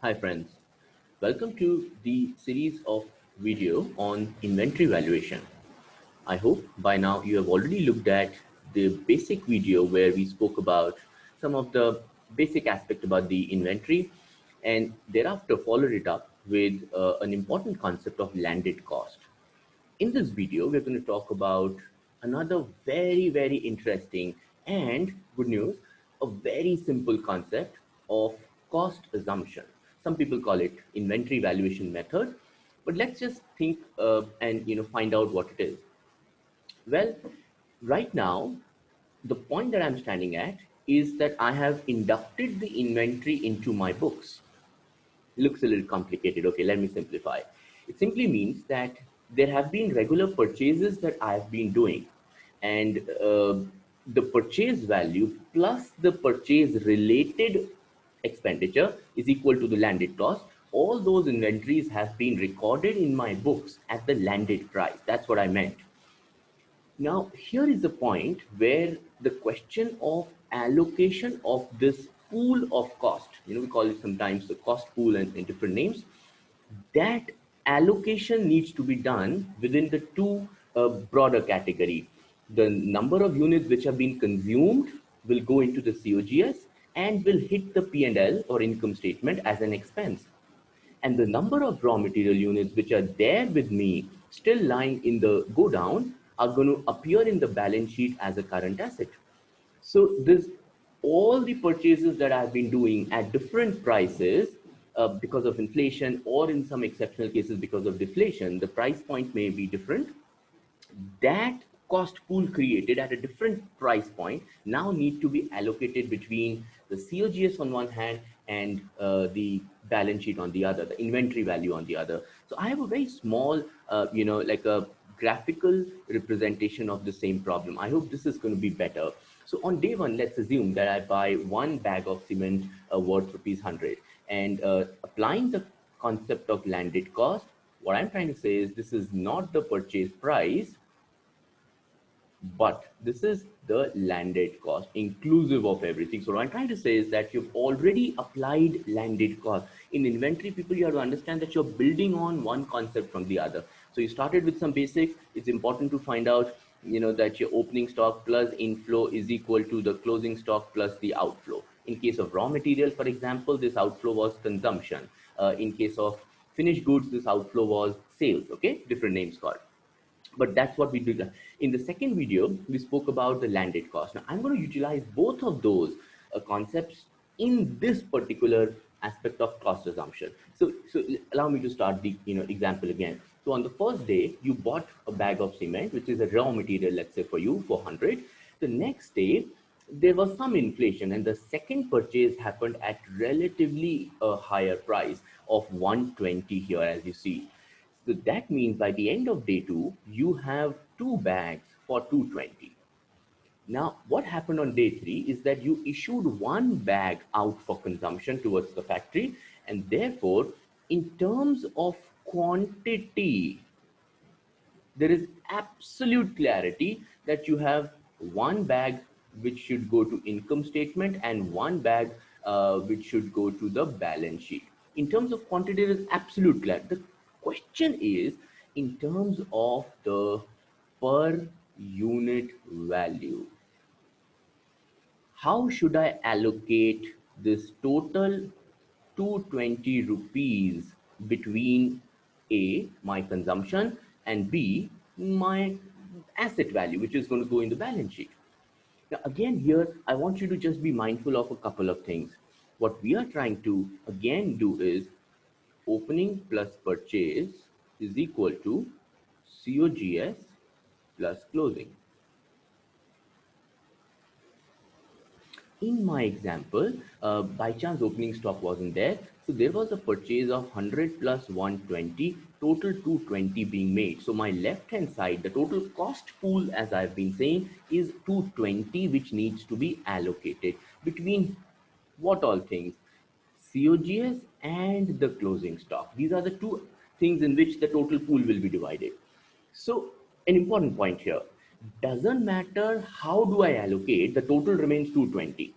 Hi friends, welcome to the series of video on inventory valuation. I hope by now you have already looked at the basic video where we spoke about some of the basic aspect about the inventory and thereafter followed it up with an important concept of landed cost. In this video, we're going to talk about another very interesting and good news, a very simple concept of cost assumption. Some people call it inventory valuation method, but let's just think and find out what it is. Well, right now, the point that I'm standing at is that I have inducted the inventory into my books. Looks a little complicated. Okay, let me simplify. It simply means that there have been regular purchases that I've been doing, and the purchase value plus the purchase related expenditure is equal to the landed cost. All those inventories have been recorded in my books at the landed price. That's what I meant. Now, here is the point where the question of allocation of this pool of cost, we call it sometimes the cost pool and in different names, that allocation needs to be done within the two broader category. The number of units which have been consumed will go into the COGS and will hit the P&L or income statement as an expense, and the number of raw material units which are there with me still lying in the go down are going to appear in the balance sheet as a current asset. So this all the purchases that I've been doing at different prices because of inflation, or in some exceptional cases because of deflation, the price point may be different. That cost pool created at a different price point now need to be allocated between the COGS on one hand and the balance sheet on the other, the inventory value on the other. So I have a very small, like a graphical representation of the same problem. I hope this is going to be better. So on day one, let's assume that I buy one bag of cement worth rupees 100, and applying the concept of landed cost, what I'm trying to say is this is not the purchase price, but this is the landed cost inclusive of everything. So what I'm trying to say is that you've already applied landed cost in inventory. People, you have to understand that you're building on one concept from the other. So you started with some basics. It's important to find out that your opening stock plus inflow is equal to the closing stock plus the outflow. In case of raw material, for example, this outflow was consumption. In case of finished goods, this outflow was sales. Okay, different names called, but that's what we did. In the second video, we spoke about the landed cost. Now I'm going to utilize both of those concepts in this particular aspect of cost assumption. So allow me to start the example again. So on the first day, you bought a bag of cement, which is a raw material, let's say for you, 400. The next day, there was some inflation, and the second purchase happened at relatively a higher price of 120 here, as you see. So that means by the end of day two, you have two bags for 220. Now, what happened on day three is that you issued one bag out for consumption towards the factory, and therefore, in terms of quantity, there is absolute clarity that you have one bag which should go to income statement and one bag which should go to the balance sheet. In terms of quantity, there is absolute clarity. The question is in terms of the per unit value. How should I allocate this total 220 rupees between A, my consumption, and B, my asset value, which is going to go in the balance sheet? Now, again, here, I want you to just be mindful of a couple of things. What we are trying to again do is opening plus purchase is equal to COGS plus closing. In my example, by chance opening stock wasn't there. So there was a purchase of 100 plus 120, total 220 being made. So my left hand side, the total cost pool, as I've been saying, is 220, which needs to be allocated between what all things? COGS and the closing stock. These are the two things in which the total pool will be divided. So an important point here, doesn't matter how do I allocate, the total remains 220.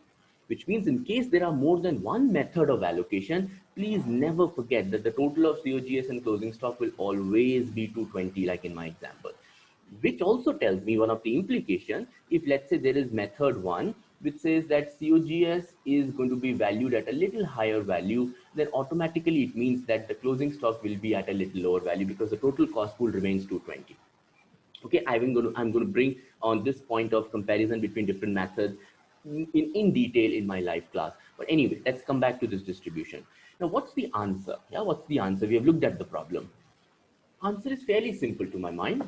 which means in case there are more than one method of allocation, please never forget that the total of COGS and closing stock will always be 220, like in my example. Which also tells me one of the implications, if let's say there is method one, which says that COGS is going to be valued at a little higher value, then automatically it means that the closing stock will be at a little lower value because the total cost pool remains 220. Okay, I'm going to bring on this point of comparison between different methods in detail in my live class. But anyway, let's come back to this distribution. Now, what's the answer? Yeah, what's the answer? We have looked at the problem. Answer is fairly simple to my mind.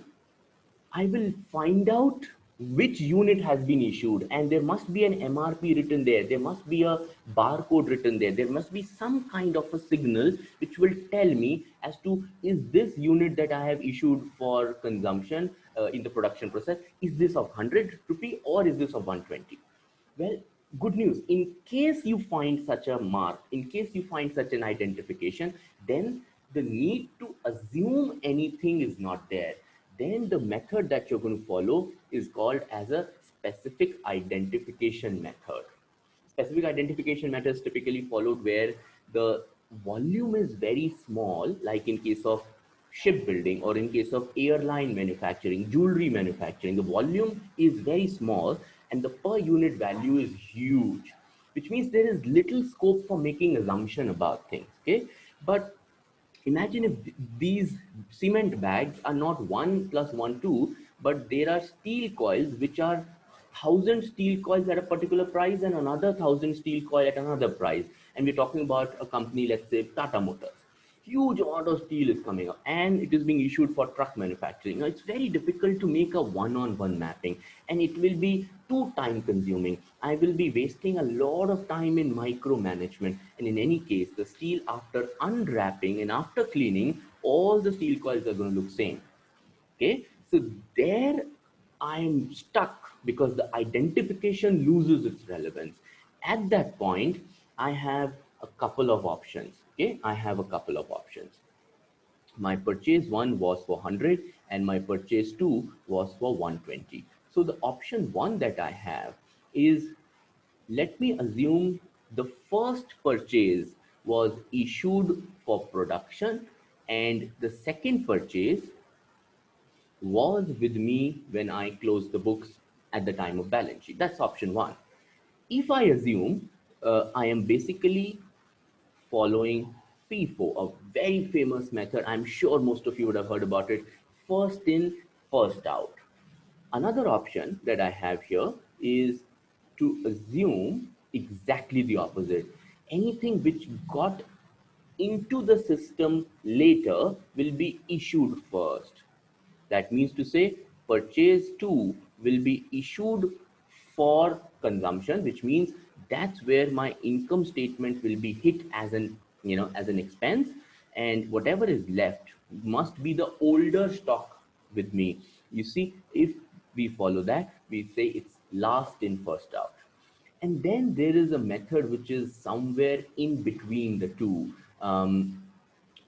I will find out which unit has been issued, and there must be an MRP written there. There must be a barcode written there. There must be some kind of a signal which will tell me as to, is this unit that I have issued for consumption in the production process, is this of 100 rupee or is this of 120? Well, good news. In case you find such a mark, in case you find such an identification, then the need to assume anything is not there. Then the method that you're going to follow is called as a specific identification method. Specific identification method is typically followed where the volume is very small, like in case of shipbuilding or in case of airline manufacturing, jewelry manufacturing. The volume is very small and the per unit value is huge, which means there is little scope for making assumption about things. Okay, but imagine if these cement bags are not 1 plus 1 2, but there are steel coils which are 1,000 steel coils at a particular price and another 1,000 steel coil at another price, and we're talking about a company, let's say Tata Motors. Huge amount of steel is coming up and it is being issued for truck manufacturing. Now it's very difficult to make a one-on-one mapping, and it will be too time consuming. I will be wasting a lot of time in micromanagement, and in any case the steel, after unwrapping and after cleaning, all the steel coils are going to look same. Okay, so there I'm stuck because the identification loses its relevance. At that point, I have a couple of options. Okay, I have a couple of options. My purchase one was for 100 and my purchase two was for 120. So the option one that I have is, let me assume the first purchase was issued for production and the second purchase was with me when I closed the books at the time of balance sheet. That's option one. If I assume I am basically following FIFO, a very famous method, I'm sure most of you would have heard about it, first in, first out. Another option that I have here is to assume exactly the opposite. Anything which got into the system later will be issued first. That means to say purchase 2 will be issued for consumption, which means that's where my income statement will be hit as an, as an expense, and whatever is left must be the older stock with me. You see, if we follow that, we say it's last in, first out. And then there is a method which is somewhere in between the two.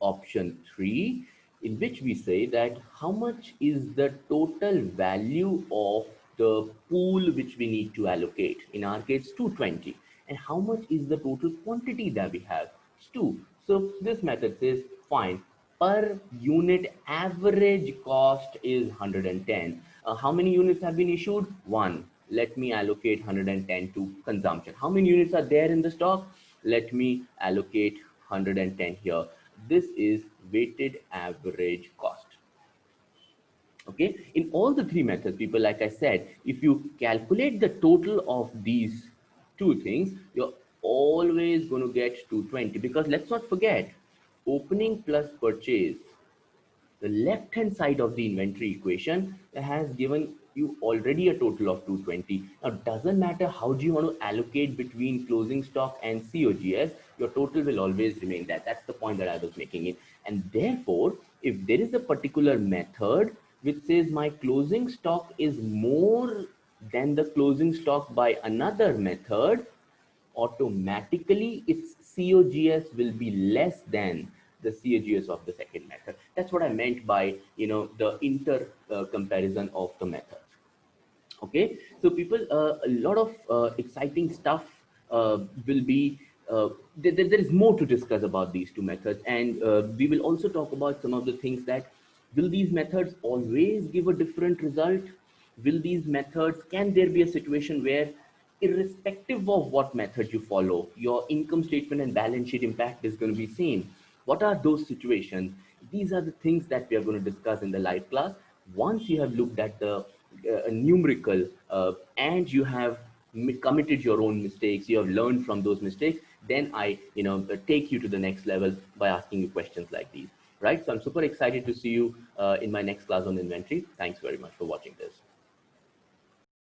Option 3, in which we say that how much is the total value of the pool which we need to allocate. In our case, 220. And how much is the total quantity that we have? It's 2. So this method says, fine, per unit average cost is 110. How many units have been issued? 1. Let me allocate 110 to consumption. How many units are there in the stock? Let me allocate 110 here. This is weighted average cost. Okay, in all the three methods, people, like I said, if you calculate the total of these two things, you're always going to get 220, because let's not forget, opening plus purchase, the left hand side of the inventory equation has given you already a total of 220. Now, doesn't matter how do you want to allocate between closing stock and COGS, your total will always remain that. That's the point that I was making it. And therefore, if there is a particular method which says my closing stock is more than the closing stock by another method, automatically its COGS will be less than the COGS of the second method. That's what I meant by, the inter comparison of the methods. Okay, so people, a lot of exciting stuff will be there is more to discuss about these two methods, and we will also talk about some of the things that will these methods always give a different result. Will these methods, can there be a situation where irrespective of what method you follow, your income statement and balance sheet impact is going to be same? What are those situations? These are the things that we are going to discuss in the live class. Once you have looked at the numerical and you have committed your own mistakes, you have learned from those mistakes, then I take you to the next level by asking you questions like these, right? So I'm super excited to see you in my next class on inventory. Thanks very much for watching this.